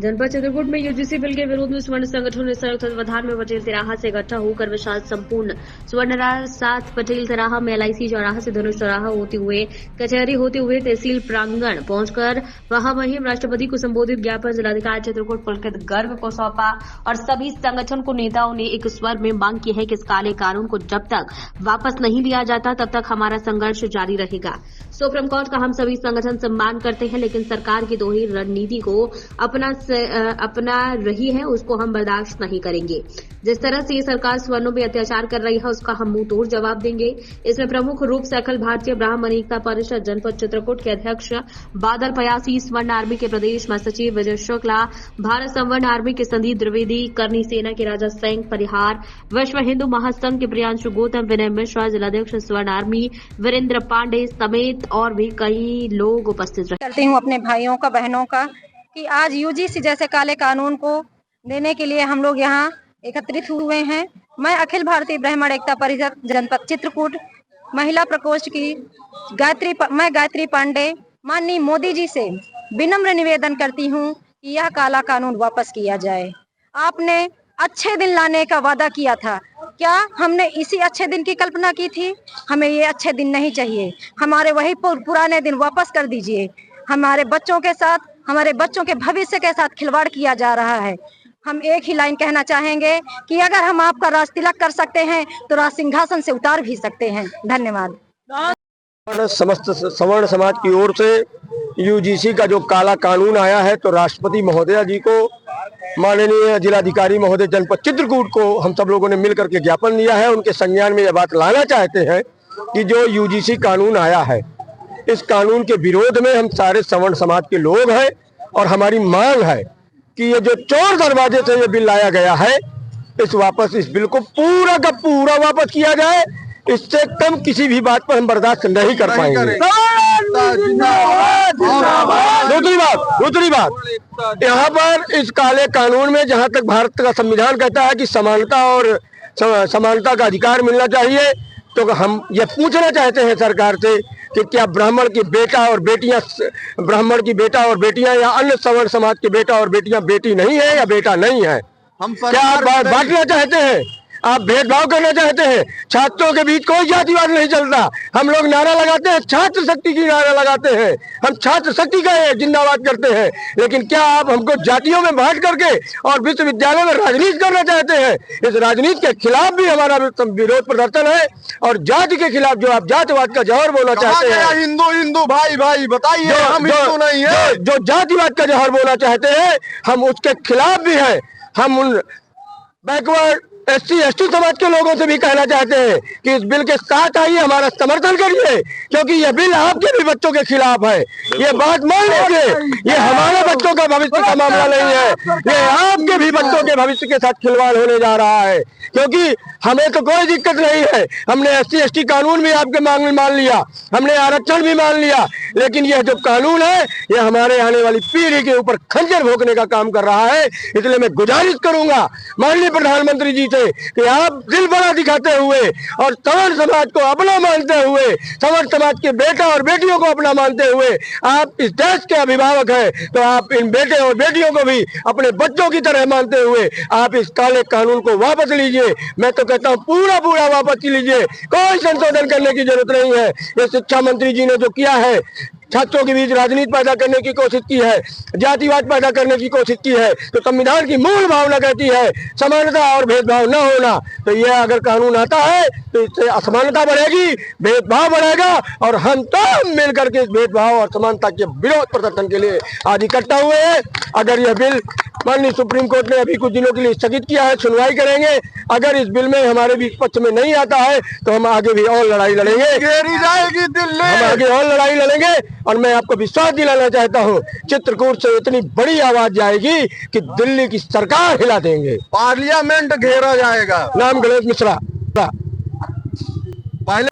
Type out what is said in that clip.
जनपद चित्रकूट में UGC bill के विरोध में स्वर्ण संगठन ने संयुक्त तत्वाधान में पटेल तिराहा से इकट्ठा होकर विशाल संपूर्ण स्वर्णराज साथ पटेल तिराहा में एलआईसी चौराहा से धनुष चौराहा होते हुए कचहरी होते हुए तहसील प्रांगण पहुंचकर वहां मुहिम राष्ट्रपति को संबोधित ज्ञापन जिलाधिकारी चित्रकूट पुलकित गर्ग को सौंपा और सभी संगठन को नेताओं ने एक स्वर में मांग की है कि इस काले कानून को जब तक वापस नहीं लिया जाता तब तक हमारा संघर्ष जारी रहेगा। सुप्रीम कोर्ट का हम सभी संगठन सम्मान करते हैं, लेकिन सरकार की दोहरी रणनीति को अपना रही है उसको हम बर्दाश्त नहीं करेंगे। जिस तरह से ये सरकार स्वर्णों में अत्याचार कर रही है उसका हम मुंह तोड़ जवाब देंगे। इसमें प्रमुख रूप से अखिल भारतीय ब्राह्मण एकता परिषद जनपद चित्रकूट के अध्यक्ष बादल पयासी, स्वर्ण आर्मी के प्रदेश महासचिव विजय शुक्ला, भारत संवर्ण आर्मी के संदीप द्विवेदी, करनी सेना के राजा सिंह परिहार, विश्व हिंदू महासंघ के प्रियांशु गौतम, विनय मिश्रा, जिलाध्यक्ष स्वर्ण आर्मी वीरेंद्र पांडे समेत और भी कई लोग उपस्थित रहे। करती हूँ अपने भाइयों का, बहनों का कि आज यूजीसी जैसे काले कानून को देने के लिए हम लोग यहाँ एकत्रित हुए हैं। मैं अखिल भारतीय ब्राह्मण एकता परिषद जनपद चित्रकूट महिला प्रकोष्ठ की गायत्री पांडे माननीय मोदी जी से विनम्र निवेदन करती हूँ कि यह काला कानून वापस किया जाए। आपने अच्छे दिन लाने का वादा किया था, क्या हमने इसी अच्छे दिन की कल्पना की थी? हमें ये अच्छे दिन नहीं चाहिए, हमारे वही पुराने दिन वापस कर दीजिए। हमारे बच्चों के साथ, हमारे बच्चों के भविष्य के साथ खिलवाड़ किया जा रहा है। हम एक ही लाइन कहना चाहेंगे कि अगर हम आपका राज तिलक कर सकते हैं तो राज सिंहासन से उतार भी सकते हैं। धन्यवाद। समस्त सवर्ण समाज की ओर से यूजीसी का जो काला कानून आया है तो राष्ट्रपति महोदया जी को, माननीय जिलाधिकारी महोदय जनपद चित्रकूट को हम सब लोगों ने मिलकर के ज्ञापन दिया है। उनके संज्ञान में यह बात लाना चाहते हैं कि जो यूजीसी कानून आया है इस कानून के विरोध में हम सारे सवर्ण समाज के लोग हैं और हमारी मांग है कि ये जो चोर दरवाजे से ये बिल लाया गया है इस बिल को पूरा का पूरा वापस किया जाए। इससे कम किसी भी बात पर हम बर्दाश्त नहीं कर पाएंगे। दूसरी बात यहाँ पर इस काले कानून में जहाँ तक भारत का संविधान कहता है कि समानता का अधिकार मिलना चाहिए, तो हम ये पूछना चाहते हैं सरकार से कि क्या ब्राह्मण की बेटा और बेटियां या अन्य सवर्ण समाज के बेटा और बेटियां बेटी नहीं है या बेटा नहीं है? क्या आप बांटना चाहते हैं? आप भेदभाव करना चाहते हैं? छात्रों के बीच कोई जातिवाद नहीं चलता। हम लोग नारा लगाते हैं, छात्र शक्ति की नारा लगाते हैं, हम छात्र शक्ति का जिंदाबाद करते हैं, लेकिन क्या आप हमको जातियों में बांट करके और विश्वविद्यालय में राजनीति करना चाहते हैं? इस राजनीति के खिलाफ भी हमारा विरोध प्रदर्शन है और जाति के खिलाफ जो आप जातिवाद का जहर बोलना चाहते हैं, हिंदू भाई बताइए, हम हिंदू नहीं है, जो जातिवाद का जहर बोलना चाहते हैं हम उसके खिलाफ भी है। हम उन बैकवर्ड SC/ST समाज के लोगों से भी कहना चाहते हैं कि इस बिल के साथ आइए, हमारा समर्थन करिए, क्योंकि यह बिल आपके भी बच्चों के खिलाफ है। ये बात मान लीजिए, ये हमारे बच्चों का भविष्य का मामला नहीं है, ये आपके भी बच्चों के भविष्य के साथ खिलवाड़ होने जा रहा है। क्योंकि हमें तो कोई दिक्कत नहीं है, हमने SC/ST कानून भी आपके मांग में मान लिया, हमने आरक्षण भी मान लिया, लेकिन यह जो कानून है यह हमारे आने वाली पीढ़ी के ऊपर खंजर भोंकने का काम कर रहा है। इसलिए मैं गुजारिश करूंगा माननीय प्रधानमंत्री जी से कि आप दिल बड़ा दिखाते हुए और सवर्ण समाज को अपना मानते हुए, सवर्ण समाज के बेटा और बेटियों को अपना मानते हुए, आप इस देश के अभिभावक हैं तो आप इन बेटे और बेटियों को भी अपने बच्चों की तरह मानते हुए आप इस काले कानून को वापस लीजिए। मैं तो कहता हूँ पूरा वापस लीजिए, कोई संशोधन करने की जरूरत नहीं है। ये शिक्षा मंत्री जी ने जो किया है, छात्रों के बीच राजनीति पैदा करने की कोशिश की है, जातिवाद पैदा करने की कोशिश की है, तो संविधान की मूल भावना कहती है समानता और भेदभाव न होना। तो यह अगर कानून आता है तो इससे असमानता बढ़ेगी, भेदभाव बढ़ेगा और हम तो मिल करके इस भेदभाव और समानता के विरोध प्रदर्शन के लिए आज इकट्ठा हुए हैं। अगर यह बिल माननीय सुप्रीम कोर्ट ने अभी कुछ दिनों के लिए स्थगित किया है, सुनवाई करेंगे। अगर इस बिल में हमारे बीच पक्ष में नहीं आता है तो हम आगे भी और लड़ाई लड़ेंगे, हम आगे और लड़ाई लड़ेंगे। और मैं आपको विश्वास दिलाना चाहता हूँ चित्रकूट से इतनी बड़ी आवाज जाएगी कि दिल्ली की सरकार हिला देंगे, पार्लियामेंट घेरा जाएगा। नाम गणेश मिश्रा। पहले